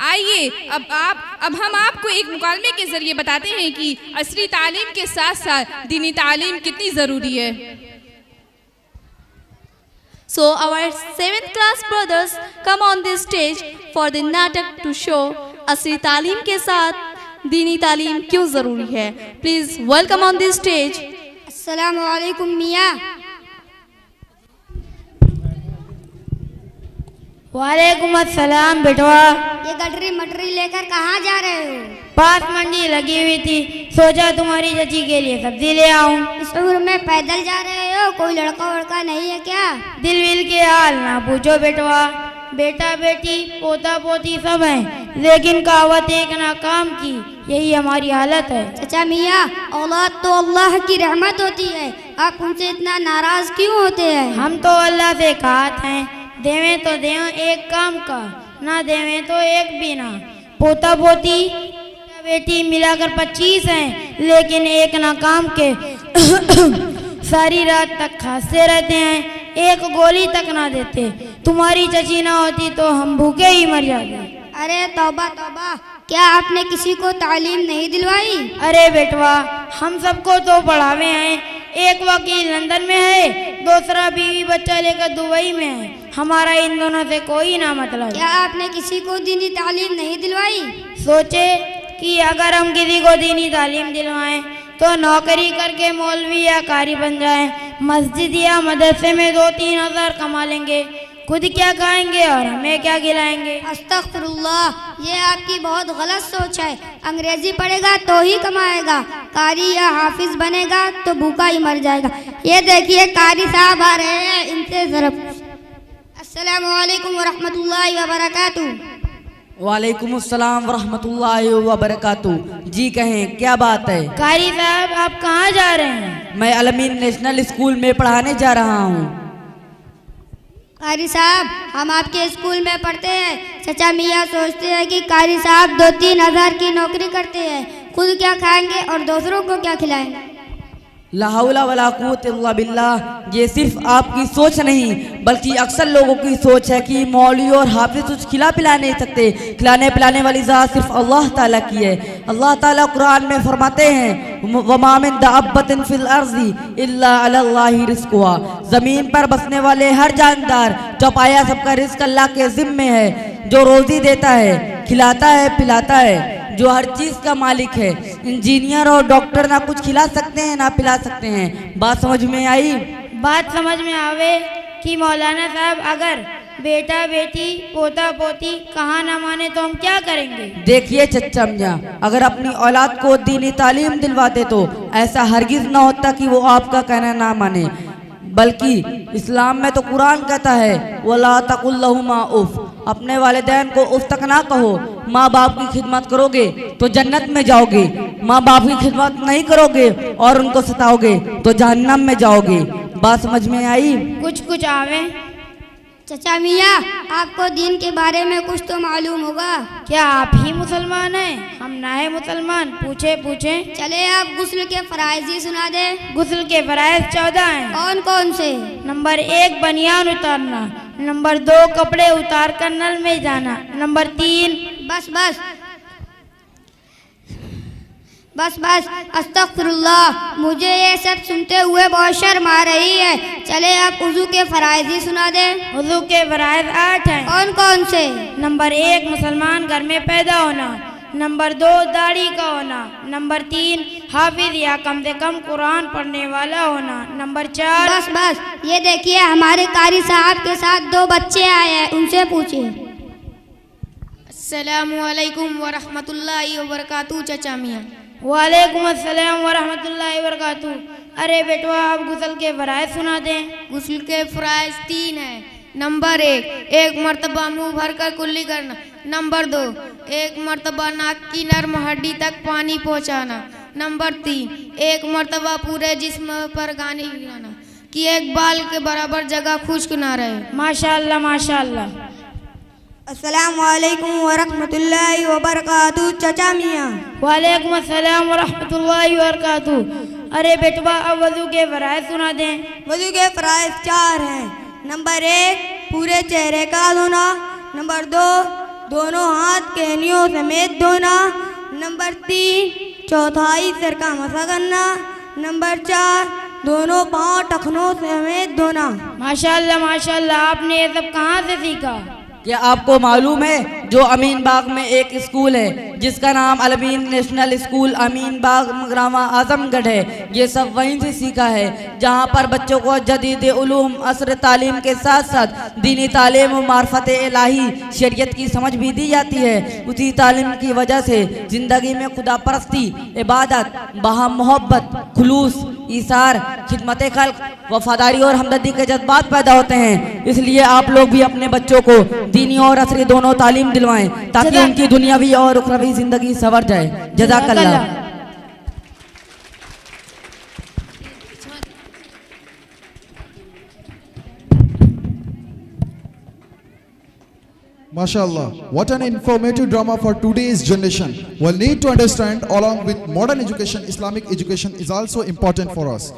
आइए अब हम आपको एक मुकालमे के जरिए बताते हैं कि असली तालीम के साथ साथ दीनी तालीम कितनी ज़रूरी है। So our 7th class brothers come on this stage for the natak to show असली तालीम के साथ दीनी तालीम क्यों ज़रूरी है। Please welcome on this stage। अस्सलामु अलैकुम मियाँ। वालेकुम अस्सलाम बेटवा। ये गठरी मटरी लेकर कहाँ जा रहे हो? पास मंडी लगी हुई थी, सोचा तुम्हारी चाची के लिए सब्जी ले आऊं। इस उम्र में पैदल जा रहे हो? कोई लड़का वड़का नहीं है क्या? दिल विल के हाल ना पूछो बेटवा, बेटा बेटी पोता पोती सब हैं, लेकिन कहावत एक ना काम की, यही हमारी हालत है। चाचा मियाँ, औलाद तो अल्लाह की रहमत होती है, आप उनसे इतना नाराज क्यों होते हैं? हम तो अल्लाह से कहते हैं, देवें तो देवें एक काम का, ना देवें तो एक भी ना। पोता पोती बेटी मिलाकर 25 हैं, लेकिन एक ना काम के सारी रात तक खांसते रहते हैं, एक गोली तक ना देते। तुम्हारी चची ना होती तो हम भूखे ही मर जाते। अरे तौबा तौबा, क्या आपने किसी को तालीम नहीं दिलवाई? अरे बेटवा, हम सबको तो पढ़ावे हैं, एक वकील लंदन में है, दूसरा बीवी बच्चा लेकर दुबई में है, हमारा इन दोनों से कोई ना मतलब। क्या आपने किसी को दीनी तालीम नहीं दिलवाई? सोचे कि अगर हम किसी को दीनी तालीम दिलवाएं तो नौकरी करके मौलवी या कारी बन जाएं, मस्जिद या मदरसे में 2-3 हज़ार कमा लेंगे, खुद क्या खाएंगे और हमें क्या खिलाएंगे। अस्तगफिरुल्लाह, ये आपकी बहुत गलत सोच है। अंग्रेजी पढ़ेगा तो ही कमाएगा, कारी या हाफिज बनेगा तो भूखा ही मर जाएगा। ये देखिए कारी साहब आ रहे हैं, इनसे जरा। अस्सलामु अलैकुम वरहमतुल्लाहि वबरकातुहू। वालेकुम अस्सलाम वरहमतुल्लाहि वबरकातुहू। जी कहें, क्या बात है? कारी साहब, आप कहाँ जा रहे हैं? मैं अलमीन नेशनल स्कूल में पढ़ाने जा रहा हूँ। कारी साहब, हम आपके स्कूल में पढ़ते हैं। चचा मियाँ सोचते हैं कि कारी साहब 2-3 हज़ार की नौकरी करते हैं, खुद क्या खाएंगे और दूसरों को क्या खिलाएंगे। ला हौला वला कुव्वता इल्ला बिल्लाह। ये सिर्फ आपकी सोच नहीं बल्कि अक्सर लोगों की सोच है कि मौलवी और हाफिज कुछ खिला पिला नहीं सकते। खिलाने पिलाने वाली ज़ात सिर्फ अल्लाह ताला की है। अल्लाह ताला कुरान में फरमाते हैं, वमा मिन दाब्बतिन फिल अर्ज़ि इल्ला अलल्लाहि रिज़्क़ुहा। ज़मीन पर बसने वाले हर जानदार चौपाया सबका रिज़्क़ अल्लाह के ज़िम्मे है, जो रोज़ी देता है, खिलाता है, पिलाता है, जो हर चीज़ का मालिक है। इंजीनियर और डॉक्टर ना कुछ खिला सकते हैं ना पिला सकते हैं। बात समझ में आई? बात समझ में आवे कि मौलाना साहब, अगर बेटा बेटी पोता पोती कहाँ ना माने तो हम क्या करेंगे? देखिए चच्चा मियाँ, अगर अपनी औलाद को दीनी तालीम दिलवाते तो ऐसा हरगिज ना होता कि वो आपका कहना ना माने, बल्कि इस्लाम में तो कुरान कहता है, वला तकुल लहुमा उफ। अपने वालिदैन को उफ तक ना कहो। माँ बाप की खिदमत करोगे तो जन्नत में जाओगे, माँ बाप की खिदमत नहीं करोगे और उनको सताओगे तो जहन्नम में जाओगे। बात समझ में आई? कुछ आवे। चचा मियाँ, आपको दीन के बारे में कुछ तो मालूम होगा। क्या आप ही मुसलमान हैं? हम ना है मुसलमान। पूछे। चले आप गुस्ल के फराइज़ ही सुना दे। गुस्ल के फराइज़ 14 हैं। कौन कौन से? नंबर 1 बनियान उतारना, नंबर 2 कपड़े उतार कर नल में जाना, नंबर 3 बस अस्तगफिरुल्लाह, मुझे ये सब सुनते हुए बहुत शर्म आ रही है। चले आप वज़ू के फराइज़ ही सुना दे। वज़ू के फराइज़ 8 हैं। कौन कौन से? नंबर 1 मुसलमान घर में पैदा होना, नंबर 2 दाढ़ी का होना, नंबर 3 हाफिज या कम से कम कुरान पढ़ने वाला होना, नंबर 4 बस ये देखिए हमारे कारी साहब के साथ 2 बच्चे आए हैं, उनसे पूछिए। अस्सलामु अलैकुम वरहमतुल्लाहि वबरकातुहू। चचा मियाँ। वालेकुम अस्सलाम वरहमतुल्लाहि वबरकातुहू। अरे बेटवा, आप गुस्ल के फराइज़ सुना दें। गुस्ल के फराइज़ 3 हैं। नंबर 1 मरतबा मुंह भर कर कुल्ली करना, नंबर 2 1 मरतबा नाक की नर्म हड्डी तक पानी पहुँचाना, नंबर 3 1 मरतबा पूरे जिस्म पर गानी गिराना कि एक बाल के बराबर जगह खुश्क ना रहे। माशाअल्लाह माशाअल्लाह। अस्सलामु अलैकुम वरहमतुल्लाहि वबरकातुहू। चचा मियाँ। वालेकुम अस्सलाम वरहमतुल्लाहि वबरकातुहू। अरे बेटवा, अब वज़ू के फराइज़ सुना दें। वज़ू के फराइज़ 4 हैं। नंबर 1 पूरे चेहरे का धोना, नंबर 2 दोनों हाथ केनियों समेत धोना। नंबर 3 चौथाई सिर का मसा करना। नंबर 4 दोनों पाँव टखनों समेत धोना। माशाल्लाह माशाल्लाह, आपने ये सब कहाँ से सीखा? क्या आपको मालूम है जो अमीन बाग में एक स्कूल है जिसका नाम अलमीन नेशनल स्कूल अमीन बाग मगरामा आजमगढ़ है, ये सब वहीं से सीखा है जहाँ पर बच्चों को जदीद उलूम असर तालीम के साथ साथ दीनी तालीम और मार्फत इलाही शरीयत की समझ भी दी जाती है। उसी तालीम की वजह से ज़िंदगी में खुदा परस्ती, इबादत, बहा मोहब्बत, खुलूस, ईसार, खिदमत खल्क, वफादारी और हमदर्दी के जज्बात पैदा होते हैं। इसलिए आप लोग भी अपने बच्चों को दीनी और असरी दोनों तालीम दिलवाएं ताकि उनकी दुनियावी और उखरवी जिंदगी संवर जाए। जज़ाकल्लाह। MashaAllah, what an informative drama for today's generation. We'll need to understand along with modern education, Islamic education is also important for us.